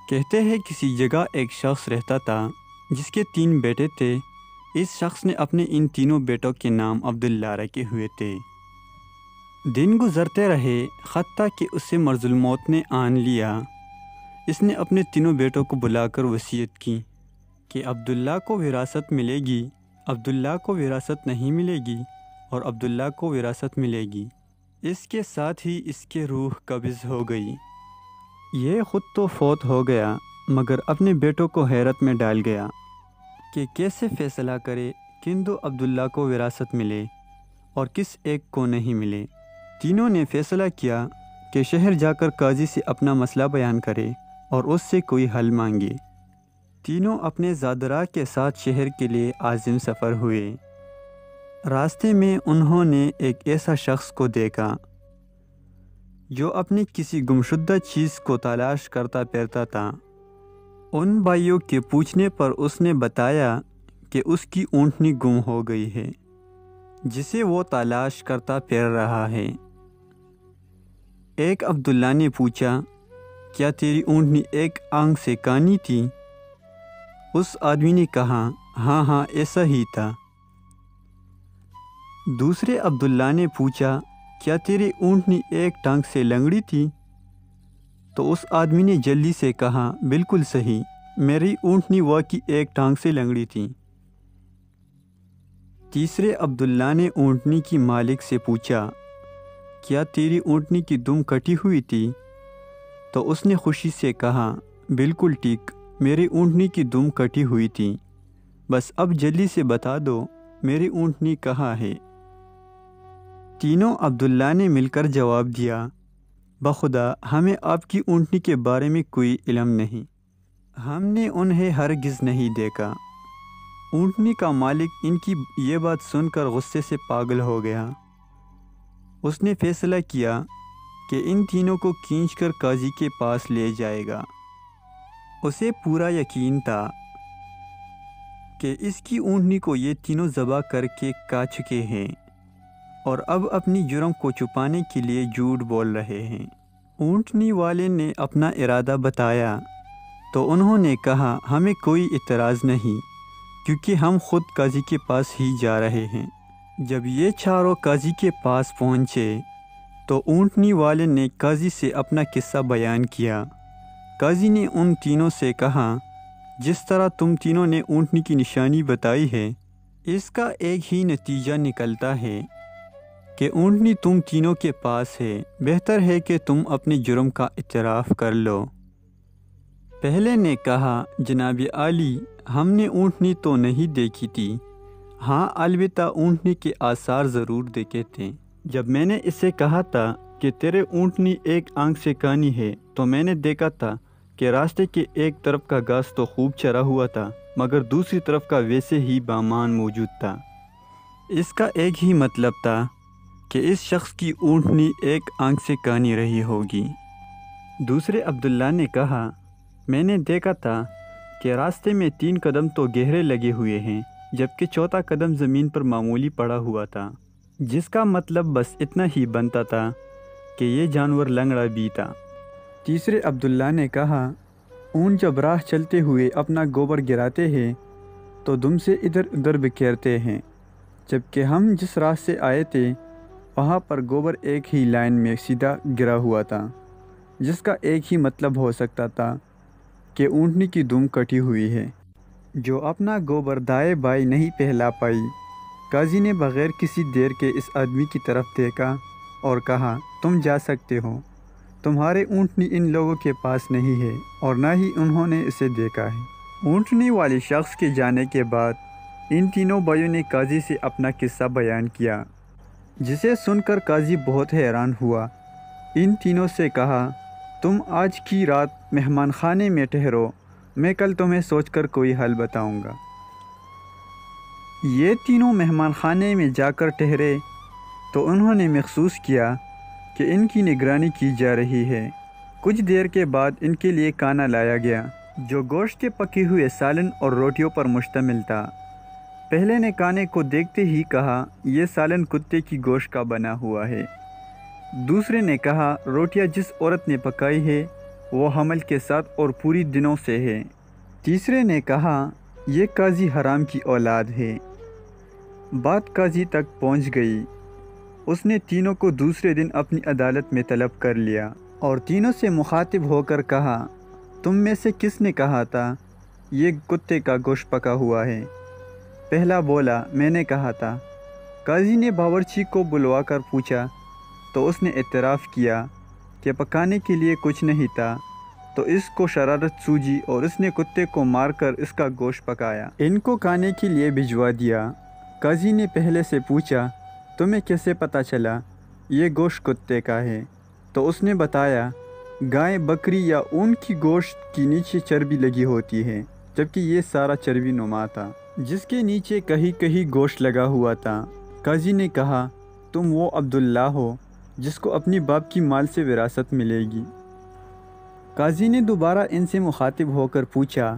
کہتے ہیں کسی جگہ ایک شخص رہتا تھا جس کے 3 بیٹے تھے۔ اس شخص نے اپنے ان تینوں بیٹوں کے نام عبداللہ رکھے ہوئے تھے۔ دن گزرتے رہے، حتیٰ کہ اسے مرض الموت نے آن لیا۔ اس نے اپنے تینوں بیٹوں کو بلا کر وصیت کی کہ عبداللہ کو وراثت ملے گی، عبداللہ کو وراثت نہیں ملے گی اور عبداللہ کو وراثت ملے گی۔ اس کے ساتھ ہی اس کی روح قبض ہو گئی۔ یہ خود تو فوت ہو گیا، مگر اپنے بیٹوں کو حیرت میں ڈال گیا کہ کیسے فیصلہ کرے کن 2 عبداللہ کو وراثت ملے اور کس ایک کو نہیں ملے۔ تینوں نے فیصلہ کیا کہ شہر جا کر قاضی سے اپنا مسئلہ بیان کرے اور اس سے کوئی حل مانگے۔ تینوں اپنے زادرا کے ساتھ شہر کے لیے عازم سفر ہوئے۔ راستے میں انہوں نے ایک ایسا شخص کو دیکھا جو اپنی کسی گمشدہ چیز کو تلاش کرتا پھرتا تھا۔ ان بھائیوں کے پوچھنے پر اس نے بتایا کہ اس کی اونٹنی گم ہو گئی ہے جسے وہ تلاش کرتا پھر رہا ہے۔ ایک عبداللہ نے پوچھا، کیا تیری اونٹنی ایک آنکھ سے کانی تھی؟ اس آدمی نے کہا، ہاں ہاں ایسا ہی تھا۔ دوسرے عبداللہ نے پوچھا، کیا تیری اونٹنی ایک ٹانگ سے لنگڑی تھی؟ تو اس آدمی نے جلدی سے کہا، بالکل صحیح، میری اونٹنی واقعی ایک ٹانگ سے لنگڑی تھی۔ تیسرے عبداللہ نے اونٹنی کی مالک سے پوچھا، کیا تیری اونٹنی کی دم کٹی ہوئی تھی؟ تو اس نے خوشی سے کہا، بالکل ٹھیک، میری اونٹنی کی دم کٹی ہوئی تھی، بس اب جلدی سے بتا دو میری اونٹنی کہاں ہے؟ تینوں عبداللہ نے مل کر جواب دیا، بخدا ہمیں آپ کی اونٹنی کے بارے میں کوئی علم نہیں، ہم نے انہیں ہرگز نہیں دیکھا۔ اونٹنی کا مالک ان کی یہ بات سن کر غصے سے پاگل ہو گیا۔ اس نے فیصلہ کیا کہ ان تینوں کو کھینچ کر قاضی کے پاس لے جائے گا۔ اسے پورا یقین تھا کہ اس کی اونٹنی کو یہ تینوں ذبح کر کے کھا چکے ہیں اور اب اپنی جرم کو چھپانے کے لیے جھوٹ بول رہے ہیں۔ اونٹنی والے نے اپنا ارادہ بتایا تو انہوں نے کہا، ہمیں کوئی اعتراض نہیں، کیونکہ ہم خود قاضی کے پاس ہی جا رہے ہیں۔ جب یہ چاروں قاضی کے پاس پہنچے تو اونٹنی والے نے قاضی سے اپنا قصہ بیان کیا۔ قاضی نے ان تینوں سے کہا، جس طرح تم تینوں نے اونٹنی کی نشانی بتائی ہے، اس کا ایک ہی نتیجہ نکلتا ہے کہ اونٹنی تم تینوں کے پاس ہے۔ بہتر ہے کہ تم اپنے جرم کا اعتراف کر لو۔ پہلے نے کہا، جناب عالی، ہم نے اونٹنی تو نہیں دیکھی تھی، ہاں البتہ اونٹنی کے آثار ضرور دیکھے تھے۔ جب میں نے اسے کہا تھا کہ تیرے اونٹنی ایک آنکھ سے کانی ہے تو میں نے دیکھا تھا کہ راستے کے ایک طرف کا گھاس تو خوب چرا ہوا تھا، مگر دوسری طرف کا ویسے ہی بامان موجود تھا۔ اس کا ایک ہی مطلب تھا کہ اس شخص کی اونٹنی ایک آنکھ سے کانی رہی ہوگی۔ دوسرے عبداللہ نے کہا، میں نے دیکھا تھا کہ راستے میں 3 قدم تو گہرے لگے ہوئے ہیں، جبکہ چوتھا قدم زمین پر معمولی پڑا ہوا تھا، جس کا مطلب بس اتنا ہی بنتا تھا کہ یہ جانور لنگڑا بھی تھا۔ تیسرے عبداللہ نے کہا، اونٹ جب راہ چلتے ہوئے اپنا گوبر گراتے ہیں تو دم سے ادھر ادھر بکھیرتے ہیں، جبکہ ہم جس راہ سے آئے تھے وہاں پر گوبر ایک ہی لائن میں سیدھا گرا ہوا تھا، جس کا ایک ہی مطلب ہو سکتا تھا کہ اونٹنی کی دم کٹی ہوئی ہے، جو اپنا گوبر دائیں بائیں نہیں پھیلا پائی۔ قاضی نے بغیر کسی دیر کے اس آدمی کی طرف دیکھا اور کہا، تم جا سکتے ہو، تمہارے اونٹنی ان لوگوں کے پاس نہیں ہے اور نہ ہی انہوں نے اسے دیکھا ہے۔ اونٹنی والے شخص کے جانے کے بعد ان تینوں بھائیوں نے قاضی سے اپنا قصہ بیان کیا، جسے سن کر قاضی بہت حیران ہوا۔ ان تینوں سے کہا، تم آج کی رات مہمان خانے میں ٹھہرو، میں کل تمہیں سوچ کر کوئی حل بتاؤں گا۔ یہ تینوں مہمان خانے میں جا کر ٹھہرے تو انہوں نے محسوس کیا کہ ان کی نگرانی کی جا رہی ہے۔ کچھ دیر کے بعد ان کے لیے کھانا لایا گیا، جو گوشت کے پکے ہوئے سالن اور روٹیوں پر مشتمل تھا۔ پہلے نے کھانے کو دیکھتے ہی کہا، یہ سالن کتے کی گوشت کا بنا ہوا ہے۔ دوسرے نے کہا، روٹیاں جس عورت نے پکائی ہے وہ حمل کے ساتھ اور پوری دنوں سے ہے۔ تیسرے نے کہا یہ قاضی حرام کی اولاد ہے۔ بات قاضی تک پہنچ گئی۔ اس نے تینوں کو دوسرے دن اپنی عدالت میں طلب کر لیا اور تینوں سے مخاطب ہو کر کہا تم میں سے کس نے کہا تھا یہ کتے کا گوشت پکا ہوا ہے؟ پہلا بولا میں نے کہا تھا۔ قاضی نے باورچی کو بلوا کر پوچھا تو اس نے اعتراف کیا کہ پکانے کے لیے کچھ نہیں تھا، تو اس کو شرارت سوجی اور اس نے کتے کو مار کر اس کا گوشت پکایا، ان کو کھانے کے لیے بھجوا دیا۔ قاضی نے پہلے سے پوچھا تمہیں کیسے پتہ چلا یہ گوشت کتے کا ہے؟ تو اس نے بتایا گائے، بکری یا اونٹ کی گوشت کی نیچے چربی لگی ہوتی ہے، جبکہ یہ سارا چربی نما تھا جس کے نیچے کہیں کہیں گوشت لگا ہوا تھا۔ قاضی نے کہا تم وہ عبداللہ ہو جس کو اپنی باپ کی مال سے وراثت ملے گی۔ قاضی نے دوبارہ ان سے مخاطب ہو کر پوچھا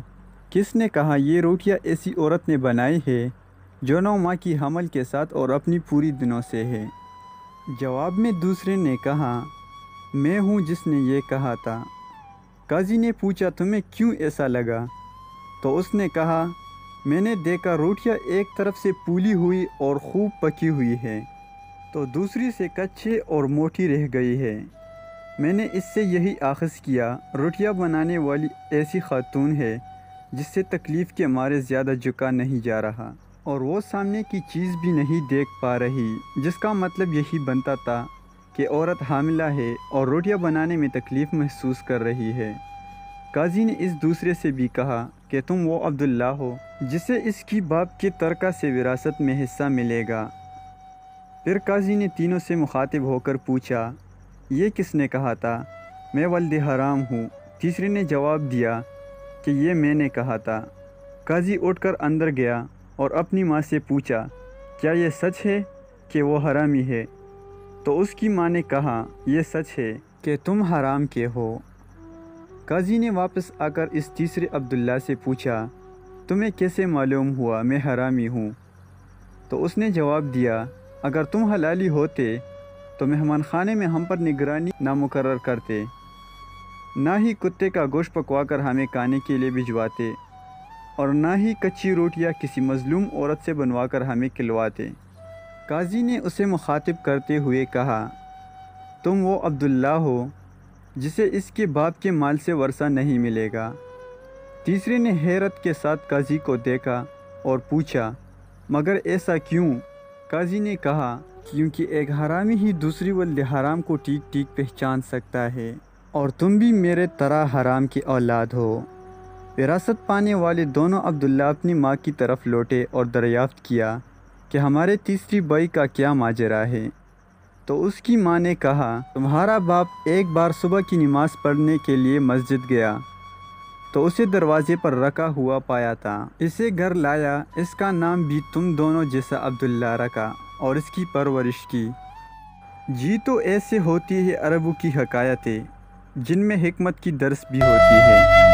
کس نے کہا یہ روٹیاں ایسی عورت نے بنائی ہے جو 9 ماہ کی حمل کے ساتھ اور اپنی پوری دنوں سے ہے؟ جواب میں دوسرے نے کہا میں ہوں جس نے یہ کہا تھا۔ قاضی نے پوچھا تمہیں کیوں ایسا لگا؟ تو اس نے کہا میں نے دیکھا روٹیاں ایک طرف سے پھولی ہوئی اور خوب پکی ہوئی ہے، تو دوسری سے کچے اور موٹی رہ گئی ہے۔ میں نے اس سے یہی آخذ کیا روٹیاں بنانے والی ایسی خاتون ہے جس سے تکلیف کے مارے زیادہ جھکا نہیں جا رہا، اور وہ سامنے کی چیز بھی نہیں دیکھ پا رہی، جس کا مطلب یہی بنتا تھا کہ عورت حاملہ ہے اور روٹیاں بنانے میں تکلیف محسوس کر رہی ہے۔ قاضی نے اس دوسرے سے بھی کہا کہ تم وہ عبداللہ ہو جسے اس کی باپ کے ترکہ سے وراثت میں حصہ ملے گا۔ پھر قاضی نے تینوں سے مخاطب ہو کر پوچھا یہ کس نے کہا تھا؟ میں ولد حرام ہوں۔ تیسرے نے جواب دیا کہ یہ میں نے کہا تھا۔ قاضی اٹھ کر اندر گیا اور اپنی ماں سے پوچھا کیا یہ سچ ہے کہ وہ حرامی ہے؟ تو اس کی ماں نے کہا یہ سچ ہے کہ تم حرام کے ہو۔ قاضی نے واپس آ کر اس تیسرے عبداللہ سے پوچھا تمہیں کیسے معلوم ہوا میں حرامی ہوں؟ تو اس نے جواب دیا اگر تم حلالی ہوتے تو مہمان خانے میں ہم پر نگرانی نہ مقرر کرتے، نہ ہی کتے کا گوشت پکوا کر ہمیں کھانے کے لیے بھجواتے، اور نہ ہی کچی روٹیاں کسی مظلوم عورت سے بنوا کر ہمیں کھلواتے۔ قاضی نے اسے مخاطب کرتے ہوئے کہا تم وہ عبداللہ ہو جسے اس کے باپ کے مال سے ورثہ نہیں ملے گا۔ تیسرے نے حیرت کے ساتھ قاضی کو دیکھا اور پوچھا مگر ایسا کیوں؟ قاضی نے کہا کیونکہ ایک حرامی ہی دوسری ولد حرام کو ٹھیک ٹھیک پہچان سکتا ہے، اور تم بھی میرے طرح حرام کی اولاد ہو۔ وراثت پانے والے دونوں عبداللہ اپنی ماں کی طرف لوٹے اور دریافت کیا کہ ہمارے تیسری بھائی کا کیا ماجرا ہے؟ تو اس کی ماں نے کہا تمہارا باپ ایک بار صبح کی نماز پڑھنے کے لیے مسجد گیا تو اسے دروازے پر رکھا ہوا پایا تھا، اسے گھر لایا، اس کا نام بھی تم دونوں جیسا عبداللہ رکھا اور اس کی پرورش کی۔ جی تو ایسے ہوتی ہے عربوں کی حکایتیں جن میں حکمت کی درس بھی ہوتی ہے۔